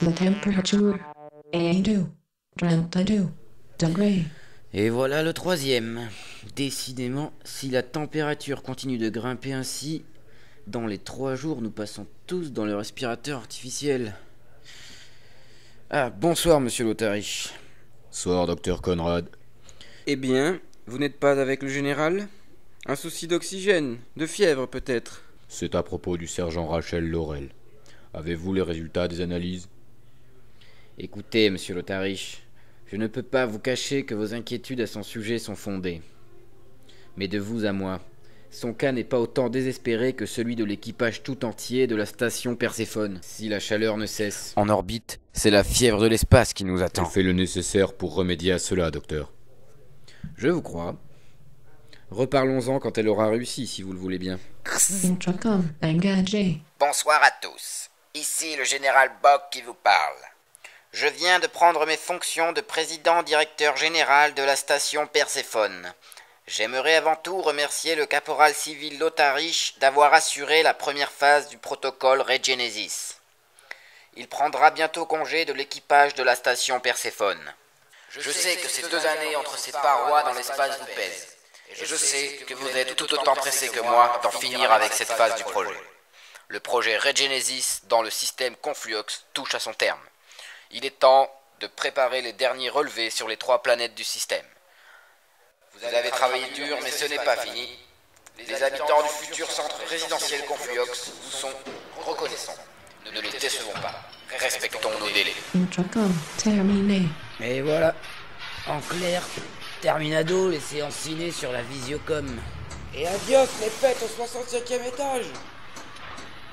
The temperature 32 degrés. Et voilà le troisième. Décidément, si la température continue de grimper ainsi, dans les 3 jours, nous passons tous dans le respirateur artificiel. Ah, bonsoir, monsieur Lothari. Soir, docteur Conrad. Eh bien, vous n'êtes pas avec le général? Un souci d'oxygène, de fièvre peut-être? C'est à propos du sergent Rachel Laurel. Avez-vous les résultats des analyses? Écoutez, monsieur Lothari, je ne peux pas vous cacher que vos inquiétudes à son sujet sont fondées. Mais de vous à moi, son cas n'est pas autant désespéré que celui de l'équipage tout entier de la station Perséphone. Si la chaleur ne cesse en orbite, c'est la fièvre de l'espace qui nous attend. Je fais le nécessaire pour remédier à cela, docteur. Je vous crois. Reparlons-en quand elle aura réussi, si vous le voulez bien. Intracom engagé. Bonsoir à tous. Ici le général Bock qui vous parle. Je viens de prendre mes fonctions de président-directeur général de la station Perséphone. J'aimerais avant tout remercier le caporal civil Lothari d'avoir assuré la première phase du protocole Regenesis. Il prendra bientôt congé de l'équipage de la station Perséphone. Je sais que ces 2 années entre ces parois dans l'espace vous pèsent. Et je sais que vous êtes tout autant pressé que moi d'en finir avec cette phase du projet. Le projet Regenesis dans le système Conflux touche à son terme. Il est temps de préparer les derniers relevés sur les 3 planètes du système. Vous avez travaillé dur, mais ce n'est pas fini. Les habitants du futur centre résidentiel Conflux vous sont reconnaissants. Ne les décevons pas. Respectons nos délais. Intracom terminé. Et voilà. En clair, terminado les séances ciné sur la Visiocom. Et adios les fêtes au 65e étage.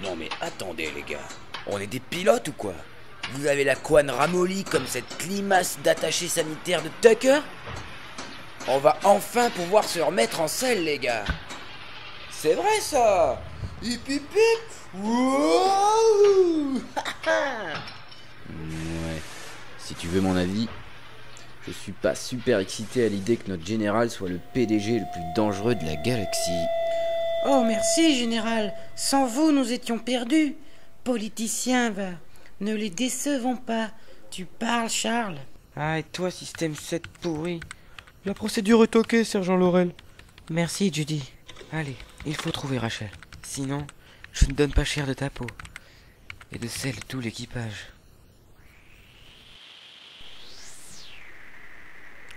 Non mais attendez les gars, on est des pilotes ou quoi? Vous avez la couenne ramollie comme cette limace d'attaché sanitaire de Tucker? On va enfin pouvoir se remettre en selle les gars. C'est vrai ça. Hip hip hip. Wouhou. Ouais. Si tu veux mon avis, je suis pas super excité à l'idée que notre général soit le PDG le plus dangereux de la galaxie. Oh merci général, sans vous nous étions perdus. Politicien va, ne les décevons pas. Tu parles Charles. Ah et toi système 7 pourri. La procédure est ok sergent Laurel. Merci Judy. Allez, il faut trouver Rachel. Sinon, je ne donne pas cher de ta peau. Et de celle de tout l'équipage.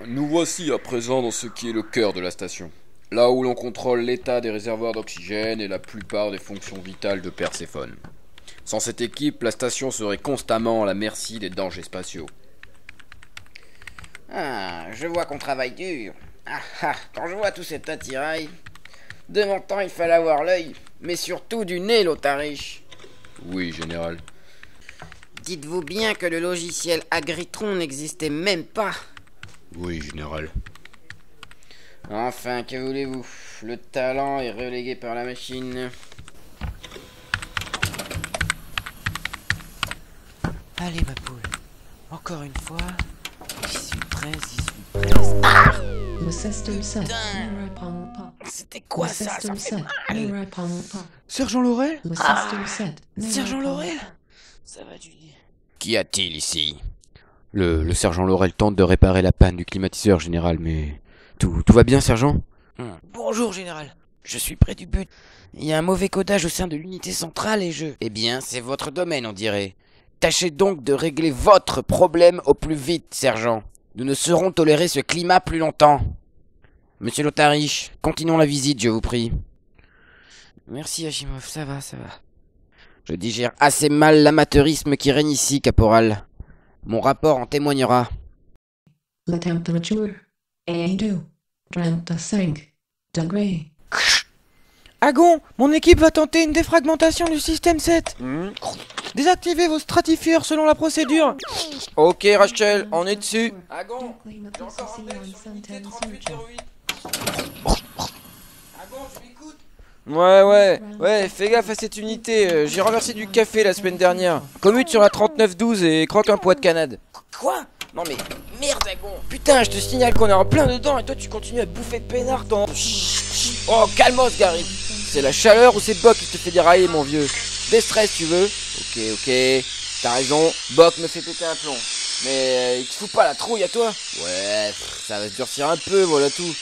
Nous voici à présent dans ce qui est le cœur de la station. Là où l'on contrôle l'état des réservoirs d'oxygène et la plupart des fonctions vitales de Perséphone. Sans cette équipe, la station serait constamment à la merci des dangers spatiaux. Ah, je vois qu'on travaille dur. Quand je vois tout cet attirail. De mon temps, il fallait avoir l'œil, mais surtout du nez, Lothari. Oui, général. Dites-vous bien que le logiciel Agritron n'existait même pas. Oui, général. Enfin, que voulez-vous? Le talent est relégué par la machine. Allez ma poule, encore une fois. J'y suis prêt. The system set. Neuropong pop. C'était quoi The ça? Ça system fait set. mal. Neuropong pop. Sergent Laurel? The system set. Sergent Neuropong Laurel? pop. Ça va Judy? Qu'y a-t-il ici? Le sergent Laurel tente de réparer la panne du climatiseur général, mais... Tout va bien, sergent? Bonjour général, je suis près du but. Il y a un mauvais codage au sein de l'unité centrale et je... Eh bien, c'est votre domaine, on dirait. Tâchez donc de régler votre problème au plus vite, sergent. Nous ne saurons tolérer ce climat plus longtemps. Monsieur Lothari, continuons la visite, je vous prie. Merci Hashimov, ça va. Je digère assez mal l'amateurisme qui règne ici, caporal. Mon rapport en témoignera. The temperature 35 degrés. Agon, mon équipe va tenter une défragmentation du système 7. Désactivez vos stratifieurs selon la procédure. Ok, Rachel, on est dessus. Agon, Climatic j'ai encore CC mail on sur unité Santan 3808. Agon, tu m'écoutes? Ouais, fais gaffe à cette unité. J'ai renversé du café la semaine dernière. Commute sur la 3912 et croque un poids de canade. Quoi? Non mais, merde, Agon. Putain, je te signale qu'on est en plein dedans et toi tu continues à bouffer de peinard ton... Oh, calmos, Gary. C'est la chaleur ou c'est Bob qui te fait dérailler, mon vieux? Déstress, tu veux? Ok. t'as raison, Bock me fait péter un plomb. Mais il te fout pas la trouille à toi? Ouais, ça va se durcir un peu, voilà tout.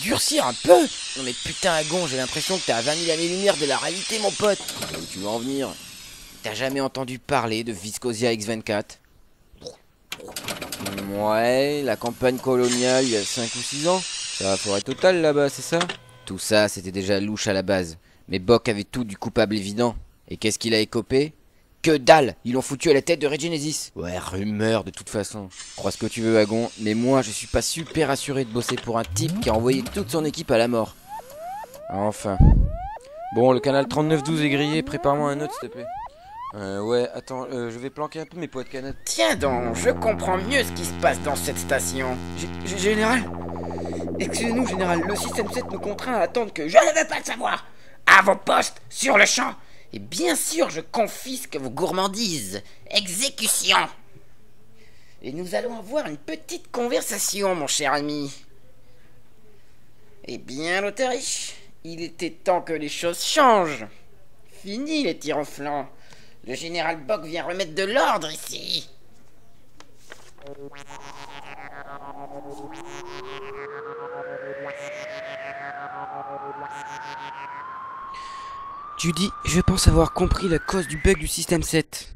Durcir un peu? Non mais putain Agon, j'ai l'impression que t'es à 20 000 années-lumière de la réalité mon pote. Où tu veux en venir? T'as jamais entendu parler de Viscosia X24? Ouais, la campagne coloniale il y a 5 ou 6 ans. C'est la forêt totale là-bas, c'est ça? Tout ça, c'était déjà louche à la base. Mais Bock avait tout du coupable évident. Et qu'est-ce qu'il a écopé? Que dalle! Ils l'ont foutu à la tête de Regenesis. Ouais, rumeur de toute façon. Crois ce que tu veux, Wagon, mais moi je suis pas super assuré de bosser pour un type qui a envoyé toute son équipe à la mort. Enfin. Bon, le canal 3912 est grillé, prépare-moi un autre s'il te plaît. Ouais, attends, je vais planquer un peu mes poids de canette. Tiens donc, je comprends mieux ce qui se passe dans cette station. Général? Excusez-nous, Général, le système 7 nous contraint à attendre que... Je ne veux pas le savoir! À vos postes, sur le champ. Et bien sûr, je confisque vos gourmandises. Exécution. Et nous allons avoir une petite conversation, mon cher ami. Eh bien, Lotharich, il était temps que les choses changent. Fini les tirs au flanc. Le général Bock vient remettre de l'ordre ici. Judy, je pense avoir compris la cause du bug du système 7.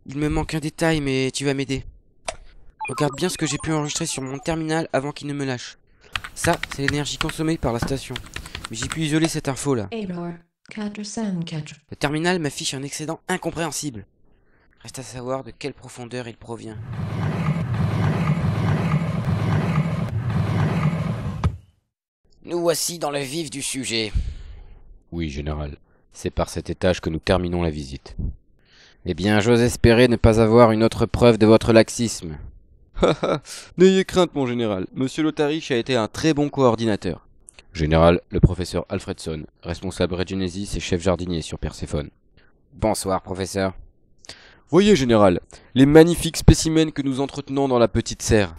Il me manque un détail, mais tu vas m'aider. Regarde bien ce que j'ai pu enregistrer sur mon terminal avant qu'il ne me lâche. Ça, c'est l'énergie consommée par la station. Mais j'ai pu isoler cette info là. Error. Catcher Sound Catcher. Le terminal m'affiche un excédent incompréhensible. Reste à savoir de quelle profondeur il provient. Nous voici dans le vif du sujet. Oui, général. C'est par cet étage que nous terminons la visite. Eh bien, j'ose espérer ne pas avoir une autre preuve de votre laxisme. N'ayez crainte, mon général. Monsieur Lotharich a été un très bon coordinateur. Général, le professeur Alfredson, responsable Regenesis et chef jardinier sur Perséphone. Bonsoir, professeur. Voyez, général, les magnifiques spécimens que nous entretenons dans la petite serre.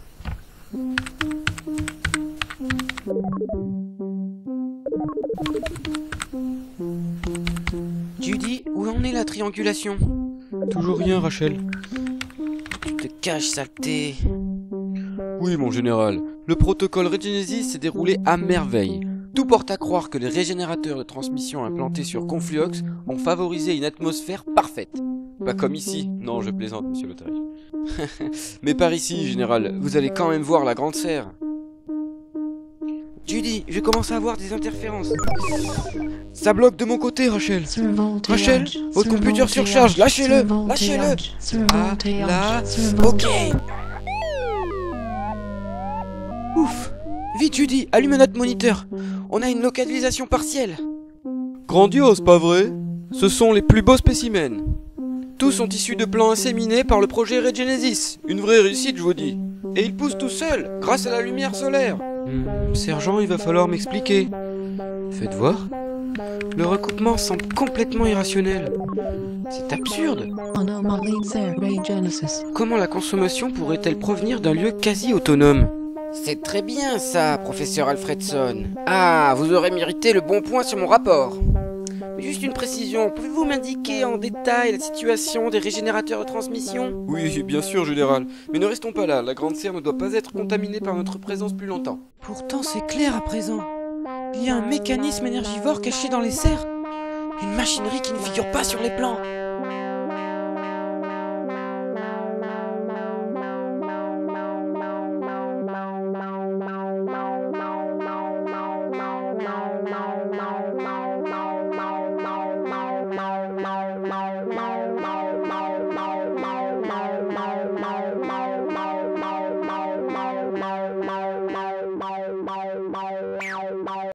Judy, où en est la triangulation? Toujours rien, Rachel. Tu te caches, saleté. Oui, mon général, le protocole Regenesis s'est déroulé à merveille. Tout porte à croire que les régénérateurs de transmission implantés sur Confluox ont favorisé une atmosphère parfaite. Pas comme ici. Non, je plaisante, monsieur Lotharich. Mais par ici, général, vous allez quand même voir la grande serre. Judy, je commence à avoir des interférences. Ça bloque de mon côté, Rachel. Rachel, votre computer surcharge. Lâchez-le. Lâchez-le. Ah, là. Ok. Ouf. Vite, Judy, allume notre moniteur. On a une localisation partielle. Grandiose, pas vrai? Ce sont les plus beaux spécimens. Tous sont issus de plans inséminés par le projet Regenesis. Une vraie réussite, je vous dis. Et ils poussent tout seuls, grâce à la lumière solaire. Sergent, il va falloir m'expliquer. Faites voir. Le recoupement semble complètement irrationnel. C'est absurde. Anomaly Serre Regenesis. Comment la consommation pourrait-elle provenir d'un lieu quasi autonome? C'est très bien ça, professeur Alfredson. Ah, vous aurez mérité le bon point sur mon rapport. Mais juste une précision, pouvez-vous m'indiquer en détail la situation des régénérateurs de transmission? Oui, bien sûr, général. Mais ne restons pas là, la grande serre ne doit pas être contaminée par notre présence plus longtemps. Pourtant c'est clair à présent. Il y a un mécanisme énergivore caché dans les serres. Une machinerie qui ne figure pas sur les plans.